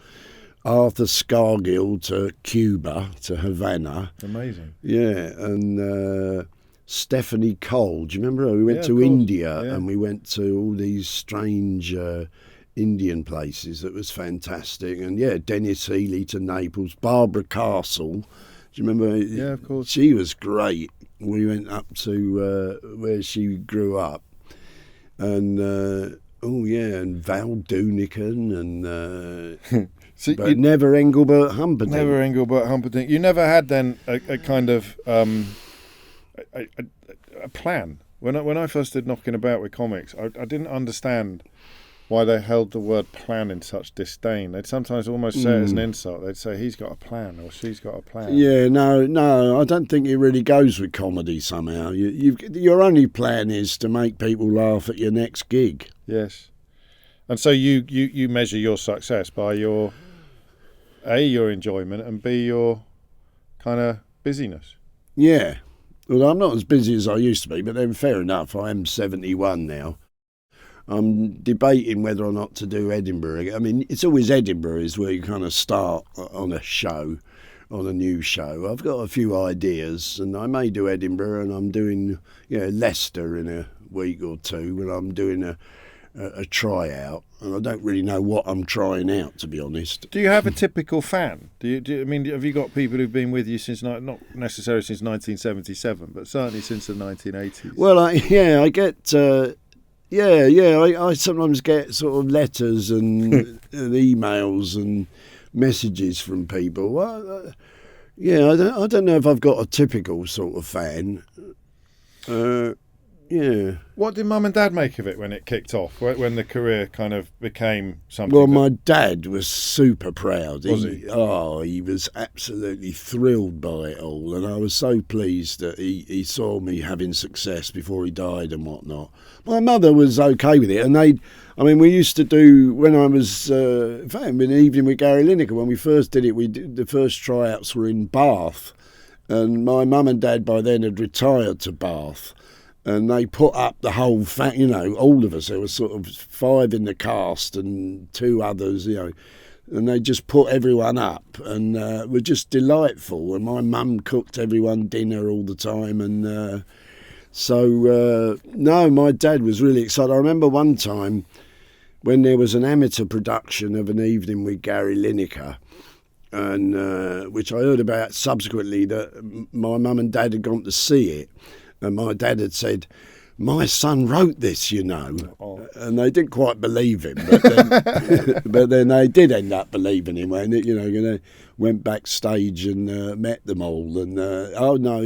Arthur Scargill to Cuba, to Havana. Amazing. Yeah, and Stephanie Cole. Do you remember her? We went to India and we went to all these strange Indian places. That was fantastic. And, Dennis Healy to Naples. Barbara Castle. Do you remember? Yeah, of course. She was great. We went up to where she grew up, and and Val Doonican, and never Engelbert Humperdinck. Never Engelbert Humperdinck. You never had then a kind of a plan. When I first did knocking about with comics, I didn't understand why they held the word plan in such disdain. They'd sometimes almost say it as an insult. They'd say, he's got a plan or she's got a plan. Yeah, no, I don't think it really goes with comedy somehow. Your only plan is to make people laugh at your next gig. Yes. And so you measure your success by your enjoyment and B, your kind of busyness. Yeah. Well, I'm not as busy as I used to be, but then fair enough. I am 71 now. I'm debating whether or not to do Edinburgh. I mean, it's always Edinburgh is where you kind of start on a show, on a new show. I've got a few ideas, and I may do Edinburgh, and I'm doing Leicester in a week or two when I'm doing a tryout, and I don't really know what I'm trying out, to be honest. Do you have a typical fan? I mean, have you got people who've been with you since, not necessarily since 1977, but certainly since the 1980s? Well, I get... I sometimes get sort of letters and, and emails and messages from people. Well, I don't know if I've got a typical sort of fan. Yeah. What did Mum and Dad make of it when it kicked off, when the career kind of became something? Well, my dad was super proud. Was he? Oh, he was absolutely thrilled by it all, and I was so pleased that he saw me having success before he died and whatnot. My mother was okay with it, and we used to do, when I was, in fact, an evening with Gary Lineker, when we first did it, the first tryouts were in Bath, and my mum and dad by then had retired to Bath. And they put up the whole all of us. There was sort of 5 in the cast and 2 others, and they just put everyone up and were just delightful. And my mum cooked everyone dinner all the time. And no, my dad was really excited. I remember one time when there was an amateur production of An Evening with Gary Lineker, and which I heard about subsequently, that my mum and dad had gone to see it. And my dad had said, "My son wrote this, and they didn't quite believe him. But then they did end up believing him when they went backstage and met them all. And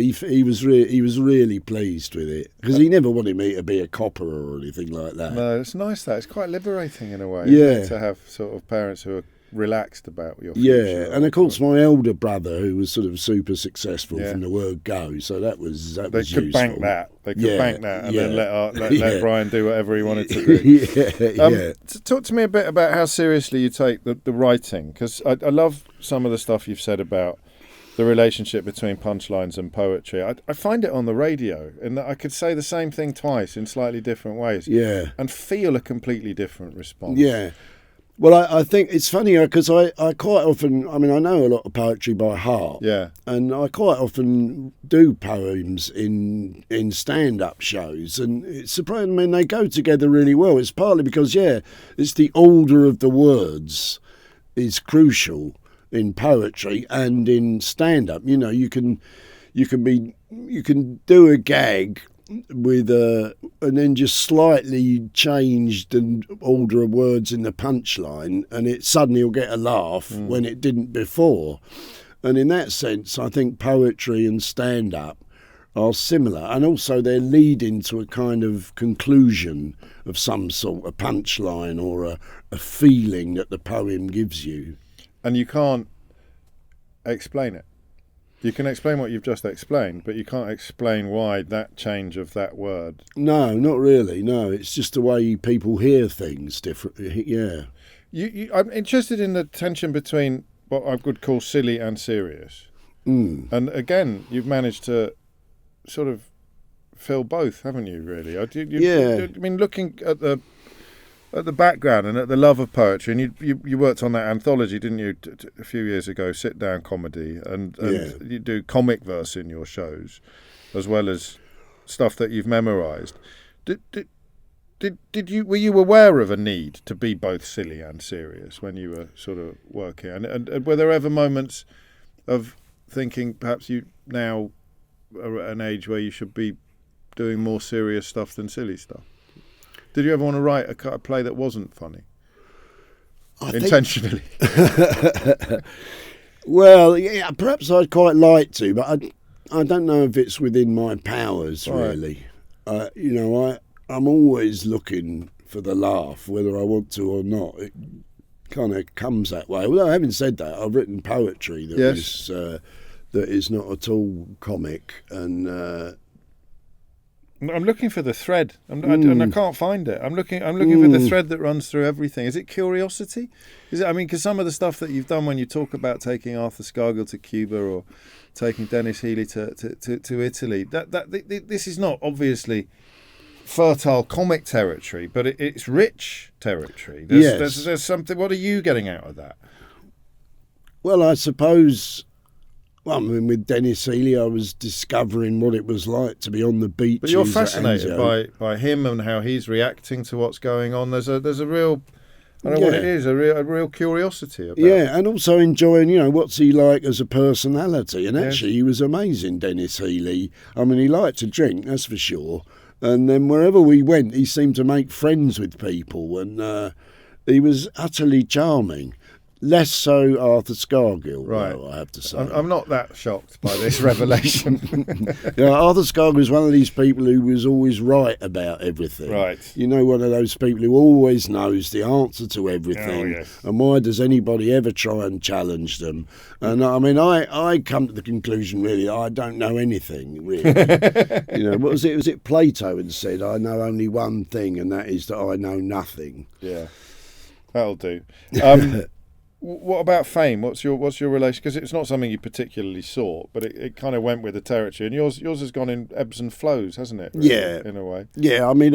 he was really pleased with it, because he never wanted me to be a copper or anything like that. No, it's nice that it's quite liberating in a way. Yeah, to have sort of parents who are relaxed about your future. Yeah, and of course my elder brother, who was sort of super successful from the word go, so that was they was could useful. bank that. They could bank that, and then let Brian do whatever he wanted to do. Talk to me a bit about how seriously you take the writing, because I love some of the stuff you've said about the relationship between punchlines and poetry. I find it on the radio, and that I could say the same thing twice in slightly different ways, and feel a completely different response. Yeah. Well, I think it's funny because I quite often, I know a lot of poetry by heart, and I quite often do poems in stand-up shows, and it's surprising. They go together really well. It's partly because it's the order of the words is crucial in poetry and in stand-up. You can do a gag with and then just slightly changed an order of words in the punchline, and it suddenly will get a laugh when it didn't before. And in that sense, I think poetry and stand-up are similar, and also they're leading to a kind of conclusion of some sort, a punchline or a feeling that the poem gives you. And you can't explain it. You can explain what you've just explained, but you can't explain why that change of that word. No, not really. No, it's just the way people hear things different. Yeah. I'm interested in the tension between what I would call silly and serious. And again, you've managed to sort of fill both, haven't you, really? Looking at the background and at the love of poetry, and you worked on that anthology, didn't you, a few years ago, Sit Down Comedy, and you do comic verse in your shows, as well as stuff that you've memorised. Were you aware of a need to be both silly and serious when you were sort of working? And were there ever moments of thinking perhaps you now are at an age where you should be doing more serious stuff than silly stuff? Did you ever want to write a play that wasn't funny? Intentionally? Well, yeah, perhaps I'd quite like to, but I don't know if it's within my powers, really. I'm always looking for the laugh, whether I want to or not. It kind of comes that way. Although, having said that, I've written poetry that is not at all comic, and I'm looking for the thread, and I can't find it. I'm looking for the thread that runs through everything. Is it curiosity? Is it? Because some of the stuff that you've done when you talk about taking Arthur Scargill to Cuba or taking Dennis Healy to Italy, this is not obviously fertile comic territory, but it's rich territory. There's something. What are you getting out of that? Well, I suppose. Well, with Dennis Healy, I was discovering what it was like to be on the beach. But you're fascinated by him and how he's reacting to what's going on. There's a real, I don't know what it is, a real curiosity about it. Yeah, and also enjoying, what's he like as a personality. And actually, he was amazing, Dennis Healy. He liked to drink, that's for sure. And then wherever we went, he seemed to make friends with people, and he was utterly charming. Less so Arthur Scargill, right. though, I have to say. I'm not that shocked by this revelation. Arthur Scargill was one of these people who was always right about everything. Right. You know, one of those people who always knows the answer to everything. Oh, yes. And why does anybody ever try and challenge them? And I mean, I come to the conclusion, really, I don't know anything, really. You know, what was it? Was it Plato had said, I know only one thing, and that is that I know nothing. Yeah, that'll do. What about fame? What's your relation? Because it's not something you particularly sought, but it kind of went with the territory. And yours has gone in ebbs and flows, hasn't it? Really, yeah, in a way. Yeah, I mean,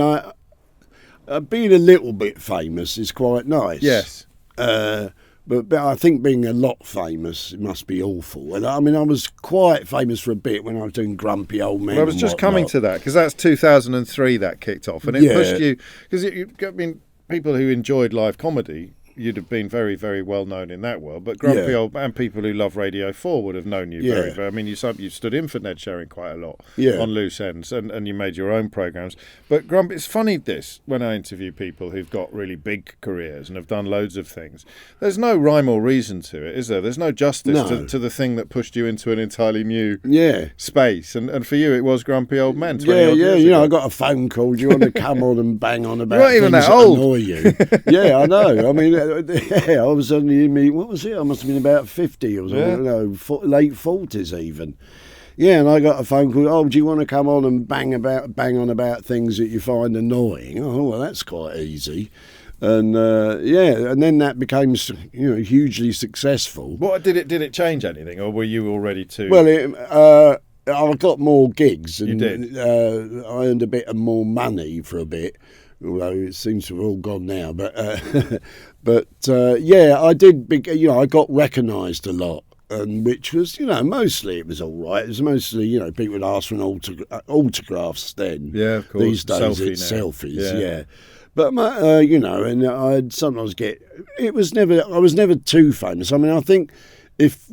being a little bit famous is quite nice. Yes. But I think being a lot famous, it must be awful. And I mean, I was quite famous for a bit when I was doing Grumpy Old Men. Well, I was just coming to that, because that's 2003 that kicked off, and it pushed you. Because I mean, people who enjoyed live comedy, you'd have been very, very well known in that world. But Grumpy Old Man, people who love Radio 4 would have known you very, very. I mean, you stood in for Ned Sherring quite a lot on Loose Ends, and you made your own programmes. But Grumpy, it's funny when I interview people who've got really big careers and have done loads of things. There's no rhyme or reason to it, is there? There's no justice to the thing that pushed you into an entirely new space. And for you, it was Grumpy Old Men. You know, I got a phone call. Do you want to come on and bang on about things that old. Annoy you? Yeah, I know. I mean, I was only in me. What was it? I must have been about 50 or something. Late 40s even. Yeah, and I got a phone call. Oh, do you want to come on and bang on about things that you find annoying? Oh, well, that's quite easy. And and then that became hugely successful. What did it change anything, or were you already too? Well, I got more gigs, and you did. I earned a bit of more money for a bit. Although it seems to have all gone now, but I did. I got recognised a lot, and which was, mostly it was all right. It was mostly, people would ask for an autographs then. Yeah, of course. These days it's selfies. Yeah. But and I'd sometimes get. I was never too famous. I mean, I think if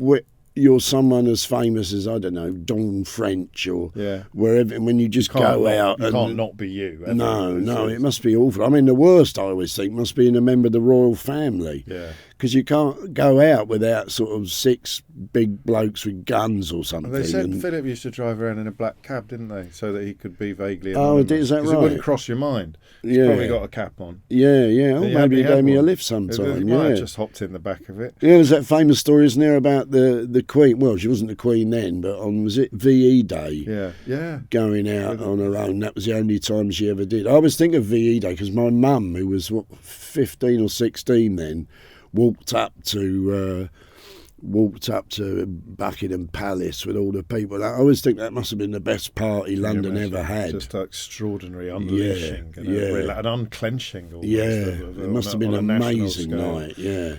you're someone as famous as, I don't know, Dawn French or wherever, and when you just go out, you can't not be you. No, it must be awful. I mean, the worst I always think must be in a member of the royal family. Yeah. Because you can't go out without sort of 6 big blokes with guns or something. Well, they said Philip used to drive around in a black cab, didn't they? So that he could be vaguely anonymous. Oh, is that right? Because it wouldn't cross your mind. He's probably got a cap on. Yeah. Oh, maybe he gave me a lift sometime. He might have just hopped in the back of it. Yeah, there's that famous story, isn't there, about the Queen? Well, she wasn't the Queen then, but was it VE Day? Yeah. Going out on her own. That was the only time she ever did. I always think of VE Day because my mum, who was 15 or 16 then, walked up to Buckingham Palace with all the people. I always think that must have been the best party London ever had. Just extraordinary unleashing, an unclenching. Almost it must have been an amazing night. Yeah.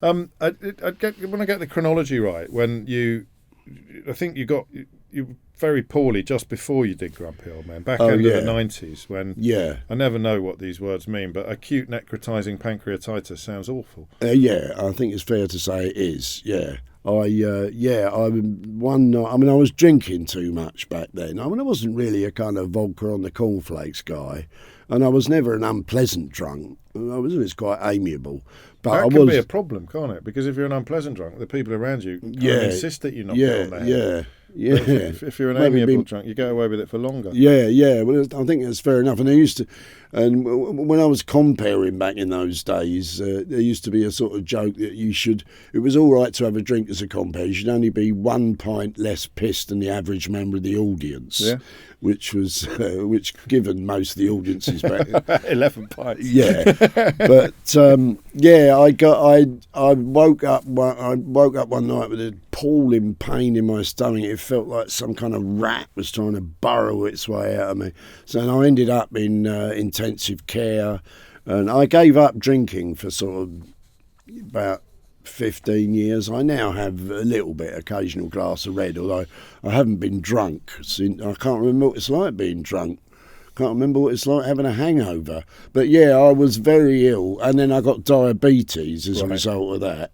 I want to get the chronology right. I think you very poorly just before you did Grumpy Old Man, back end of the 90s, when I never know what these words mean, but acute necrotizing pancreatitis sounds awful. I think it's fair to say it is. One night, I mean, I was drinking too much back then. I mean, I wasn't really a kind of vodka on the cornflakes guy, and I was never an unpleasant drunk. I was always quite amiable. But that can be a problem, can't it? Because if you're an unpleasant drunk, the people around you insist that you not get on their head. Yeah. If you're an amiable drunk, you get away with it for longer. Yeah. Well, I think that's fair enough. And when I was comparing back in those days, there used to be a sort of joke that it was all right to have a drink as a compere. You should only be 1 pint less pissed than the average member of the audience. Yeah. Which given most of the audiences back 11 pints. Yeah, but I woke up one night with a appalling pain in my stomach. It felt like some kind of rat was trying to burrow its way out of me. So I ended up in intensive care, and I gave up drinking for sort of about 15 years. I now have a little bit, occasional glass of red, although I haven't been drunk since. I can't remember what it's like being drunk. Can't remember what it's like having a hangover. But I was very ill, and then I got diabetes as a result of that.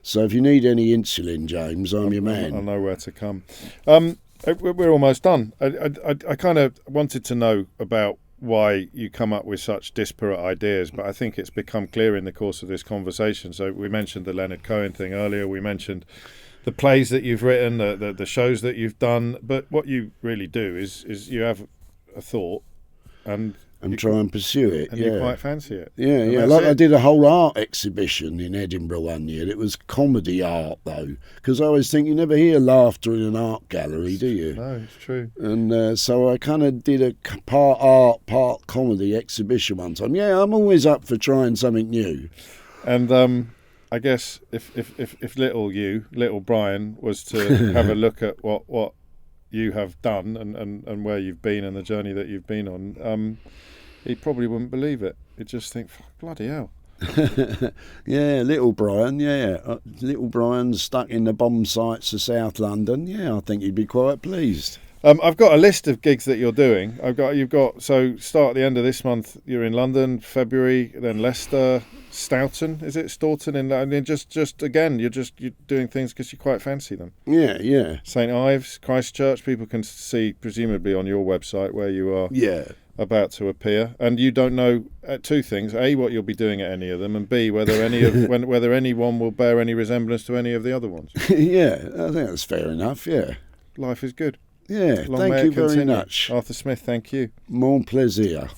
So if you need any insulin, James, I'm your man. I know where to come. We're almost done. I kind of wanted to know about why you come up with such disparate ideas, but I think it's become clear in the course of this conversation. So we mentioned the Leonard Cohen thing earlier. We mentioned the plays that you've written, the shows that you've done. But what you really do is you have a thought and try and pursue it. And you quite fancy it. Yeah. Like I did a whole art exhibition in Edinburgh one year. It was comedy art, though, because I always think you never hear laughter in an art gallery, do you? No, it's true. And so I kind of did a part art, part comedy exhibition one time. Yeah, I'm always up for trying something new. And I guess if little Brian, was to have a look at what you have done and where you've been and the journey that you've been on, he probably wouldn't believe it. He'd just think, bloody hell. Yeah, little Brian, little Brian stuck in the bomb sites of South London. Yeah, I think he'd be quite pleased. I've got a list of gigs that you're doing. So start at the end of this month. You're in London, February, then Leicester, Stoughton. Is it Staunton? And just again, you're doing things because you quite fancy them. Yeah. St Ives, Christchurch. People can see presumably on your website where you are. Yeah. About to appear, and you don't know two things: A, what you'll be doing at any of them, and B, whether anyone will bear any resemblance to any of the other ones. Yeah, I think that's fair enough. Yeah, life is good. Yeah, thank you very much, Arthur Smith. Thank you. Mon plaisir.